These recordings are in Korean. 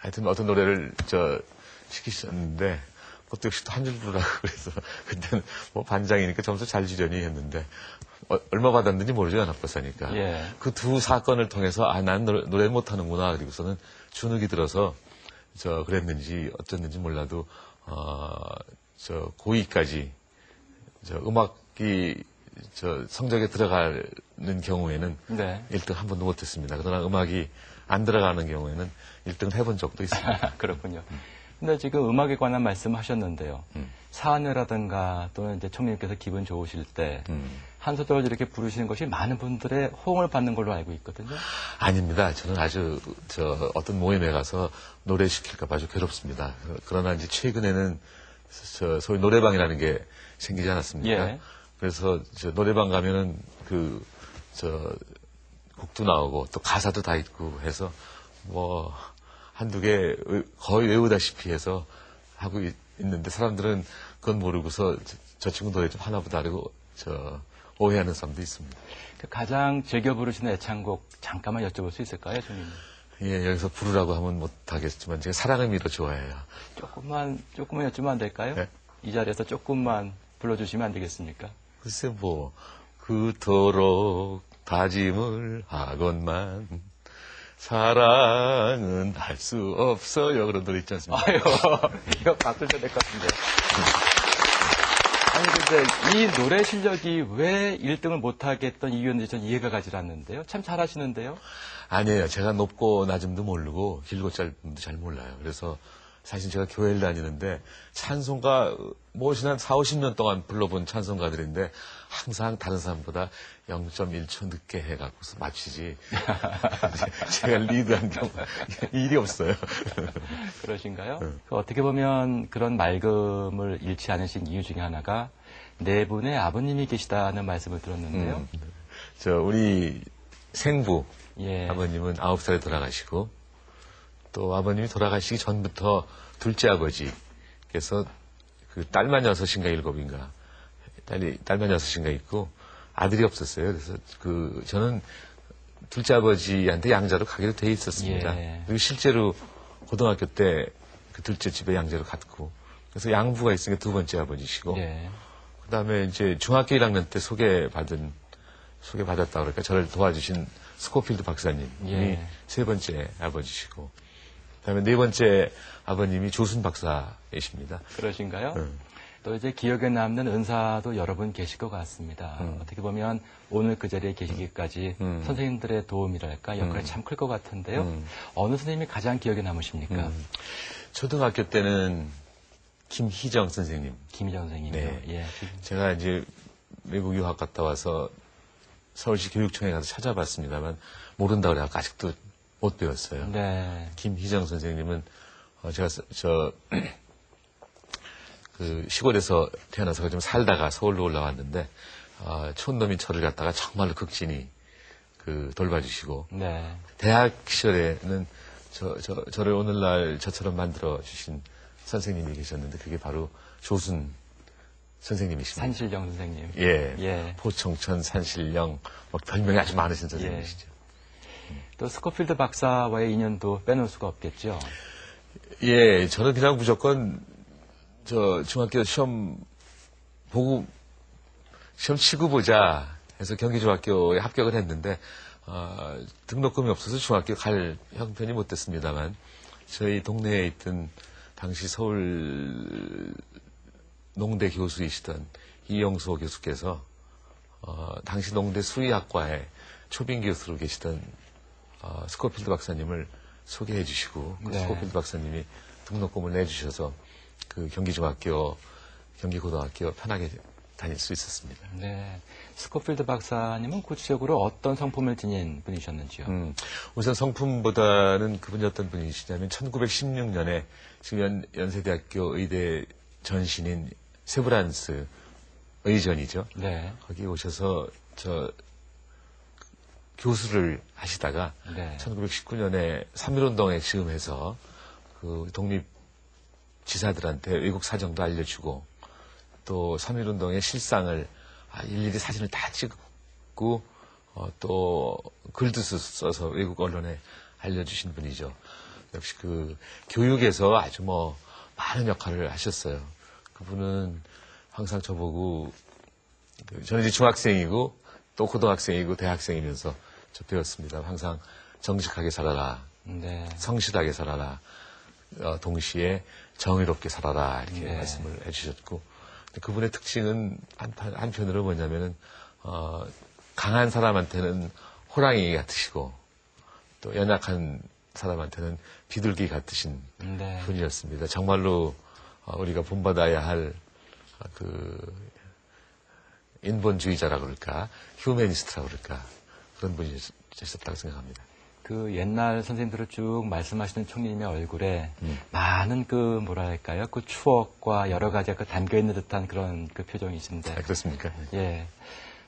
하여튼 어떤 노래를 시키셨는데 그것도 역시 또 한 줄 부르라고 그래서 그때는 뭐 반장이니까 점수 잘 주려니 했는데 얼마 받았는지 모르죠, 연합버사니까. 예. 그 두 사건을 통해서 난 노래 못하는구나. 그리고서는 주눅이 들어서 그랬는지 어쨌는지 몰라도 고2까지 음악이 성적에 들어가는 경우에는 네. 1등 한 번도 못했습니다. 그러나 음악이 안 들어가는 경우에는 1등을 해본 적도 있습니다. 그렇군요. 근데 지금 음악에 관한 말씀하셨는데요. 사안회라든가 또는 이제 총리님께서 기분 좋으실 때 한 소절 이렇게 부르시는 것이 많은 분들의 호응을 받는 걸로 알고 있거든요. 아닙니다. 저는 아주 어떤 모임에 가서 노래 시킬까 봐 아주 괴롭습니다. 그러나 이제 최근에는 소위 노래방이라는 게 생기지 않았습니까? 예. 그래서 노래방 가면은 곡도 나오고 또 가사도 다 있고 해서 뭐 한두 개 거의 외우다시피 해서 하고 있는데 사람들은 그건 모르고서 저 친구 노래 좀 하나보다 알고 오해하는 사람도 있습니다. 가장 즐겨 부르시는 애창곡 잠깐만 여쭤볼 수 있을까요, 총리님? 예, 여기서 부르라고 하면 못하겠지만 제가 사랑의 미로 좋아해요. 조금만 여쭈면 안 될까요? 네? 이 자리에서 조금만 불러주시면 안 되겠습니까? 글쎄 그토록 다짐을 하건만 사랑은 할 수 없어요. 그런 노래 있지 않습니까? 아유, 이거 바꾸셔야 될 것 같은데. 아니, 근데 이 노래 실력이 왜 1등을 못하게 했던 이유였는지 전 이해가 가지 않는데요. 참 잘하시는데요. 아니에요. 제가 높고 낮음도 모르고 길고 짧음도 잘 몰라요. 그래서 사실 제가 교회를 다니는데 찬송가 한 4, 50년 동안 불러본 찬송가들인데 항상 다른 사람보다 0.1초 늦게 해갖고서 맞추지. 제가 리드한 경우가 일이 없어요. 그러신가요? 어떻게 보면 그런 맑음을 잃지 않으신 이유 중에 하나가 네 분의 아버님이 계시다는 말씀을 들었는데요. 우리 생부 예. 아버님은 9살에 돌아가시고 또 아버님이 돌아가시기 전부터 둘째 아버지께서 그 딸만 6인가 7인가 딸만 6인가 있고 아들이 없었어요. 그래서 저는 둘째 아버지한테 양자로 가기로 돼 있었습니다. 예. 그리고 실제로 고등학교 때 그 둘째 집에 양자로 갔고 그래서 양부가 있으니까 두 번째 아버지시고 예. 그다음에 이제 중학교 1학년 때 소개받았다 그러니까 저를 도와주신 스코필드 박사님이 예. 세 번째 아버지시고 그다음에 네 번째 아버님이 조순 박사이십니다. 그러신가요? 또 이제 기억에 남는 은사도 여러 분 계실 것 같습니다. 어떻게 보면 오늘 그 자리에 계시기까지 선생님들의 도움이랄까 역할이 참 클 것 같은데요. 어느 선생님이 가장 기억에 남으십니까? 초등학교 때는 김희정 선생님. 김희정 선생님이요. 네. 예. 제가 이제 외국 유학 갔다 와서 서울시 교육청에 가서 찾아봤습니다만 모른다 그래갖고 아직도 못 배웠어요. 네. 김희정 선생님은 제가 그 시골에서 태어나서 좀 살다가 서울로 올라왔는데 촌놈인 저를 갖다가 정말로 극진히 돌봐주시고 네. 대학 시절에는 저를 오늘날 저처럼 만들어 주신 선생님이 계셨는데 그게 바로 조순 선생님이십니다. 산실령 선생님. 예. 예. 포청천, 산실령, 별명이 아주 많으신 선생님이시죠. 또 스코필드 박사와의 인연도 빼놓을 수가 없겠죠. 예, 저는 그냥 무조건 중학교 시험 치고 보자 해서 경기중학교에 합격을 했는데 등록금이 없어서 중학교 갈 형편이 못 됐습니다만 저희 동네에 있던 당시 서울 농대 교수이시던 이영수 교수께서 당시 농대 수의학과에 초빙 교수로 계시던 스코필드 박사님을 소개해 주시고 그 네. 스코필드 박사님이 등록금을 내주셔서 그 경기중학교, 경기고등학교 편하게 다닐 수 있었습니다. 네. 스코필드 박사님은 구체적으로 어떤 성품을 지닌 분이셨는지요? 우선 성품보다는 그분이 어떤 분이시냐면 1916년에 지금 연세대학교 의대 전신인 세브란스 의전이죠. 네. 거기 오셔서 교수를 하시다가 네. 1919년에 3.1운동에 즈음해서 그 독립지사들한테 외국 사정도 알려주고 또 3.1운동의 실상을 일일이 사진을 다 찍고 또 글도 써서 외국 언론에 알려주신 분이죠. 역시 그 교육에서 아주 뭐 많은 역할을 하셨어요. 그분은 항상 저보고 저는 이제 중학생이고 또 고등학생이고 대학생이면서 저 배웠습니다. 항상 정직하게 살아라. 네. 성실하게 살아라. 동시에 정의롭게 살아라. 이렇게 네. 말씀을 해주셨고 그분의 특징은 한편으로 뭐냐면은 강한 사람한테는 호랑이 같으시고 또 연약한 사람한테는 비둘기 같으신 네. 분이었습니다. 정말로 우리가 본받아야 할 그 인본주의자라 그럴까, 휴머니스트라 그럴까 그런 분이셨다고 생각합니다. 그 옛날 선생님들을 쭉 말씀하시는 총리님의 얼굴에 많은 그 뭐랄까요, 그 추억과 여러 가지가 담겨 있는 듯한 그런 그 표정이신데. 아, 그렇습니까? 예.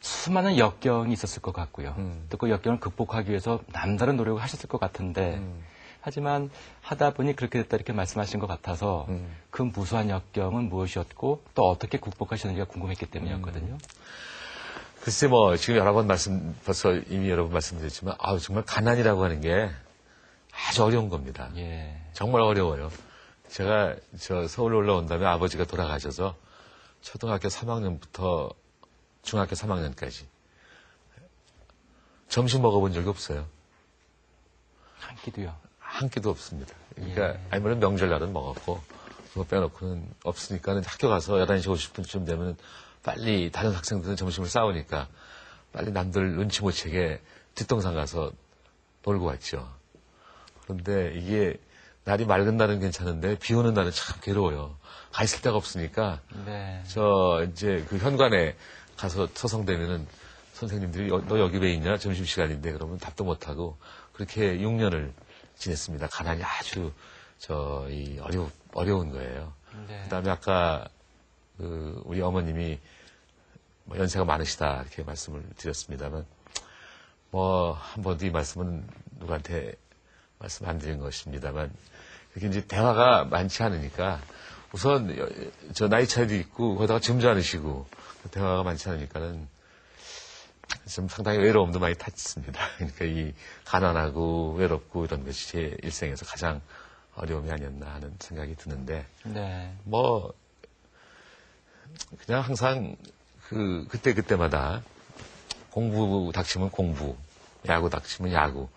수많은 역경이 있었을 것 같고요. 또 그 역경을 극복하기 위해서 남다른 노력을 하셨을 것 같은데, 하지만 하다 보니 그렇게 됐다 이렇게 말씀하신 것 같아서 그 무수한 역경은 무엇이었고 또 어떻게 극복하셨는지가 궁금했기 때문이었거든요. 글쎄 뭐 지금 여러 번 벌써 이미 여러 번 말씀드렸지만 정말 가난이라고 하는 게 아주 어려운 겁니다. 예. 정말 어려워요. 제가 서울 올라온 다음에 아버지가 돌아가셔서 초등학교 3학년부터 중학교 3학년까지 점심 먹어본 적이 없어요. 한 끼도요. 한 끼도 없습니다. 그러니까 예. 아니면 명절날은 먹었고 그거 빼놓고는 없으니까는 학교 가서 11시 50분쯤 되면 빨리 다른 학생들은 점심을 싸우니까 빨리 남들 눈치 못 채게 뒷동산 가서 놀고 왔죠. 그런데 이게 날이 맑은 날은 괜찮은데 비 오는 날은 참 괴로워요. 가 있을 데가 없으니까 네. 이제 그 현관에 가서 서성대면은 선생님들이 너 여기 왜 있냐? 점심시간인데 그러면 답도 못하고 그렇게 6년을 지냈습니다. 가난이 아주 어려운 거예요. 네. 그다음에 아까 우리 어머님이 뭐 연세가 많으시다 이렇게 말씀을 드렸습니다만 뭐 한 번도 이 말씀은 누구한테 말씀 안 드린 것입니다만 이렇게 이제 대화가 많지 않으니까 우선 저 나이 차이도 있고 거기다가 점잖 않으시고 대화가 많지 않으니까는 좀 상당히 외로움도 많이 탔습니다. 그러니까 이 가난하고 외롭고 이런 것이 제 일생에서 가장 어려움이 아니었나 하는 생각이 드는데 네. 뭐 그냥 항상 그때마다 공부 닥치면 공부, 야구 닥치면 야구,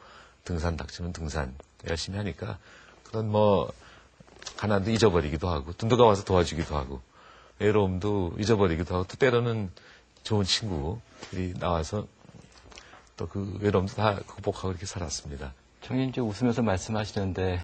등산 닥치면 등산 열심히 하니까 그런 뭐 가난도 잊어버리기도 하고 누가 와서 도와주기도 하고 외로움도 잊어버리기도 하고 또 때로는 좋은 친구들이 나와서 또 그 외로움도 다 극복하고 이렇게 살았습니다. 총리님 이제 웃으면서 말씀하시는데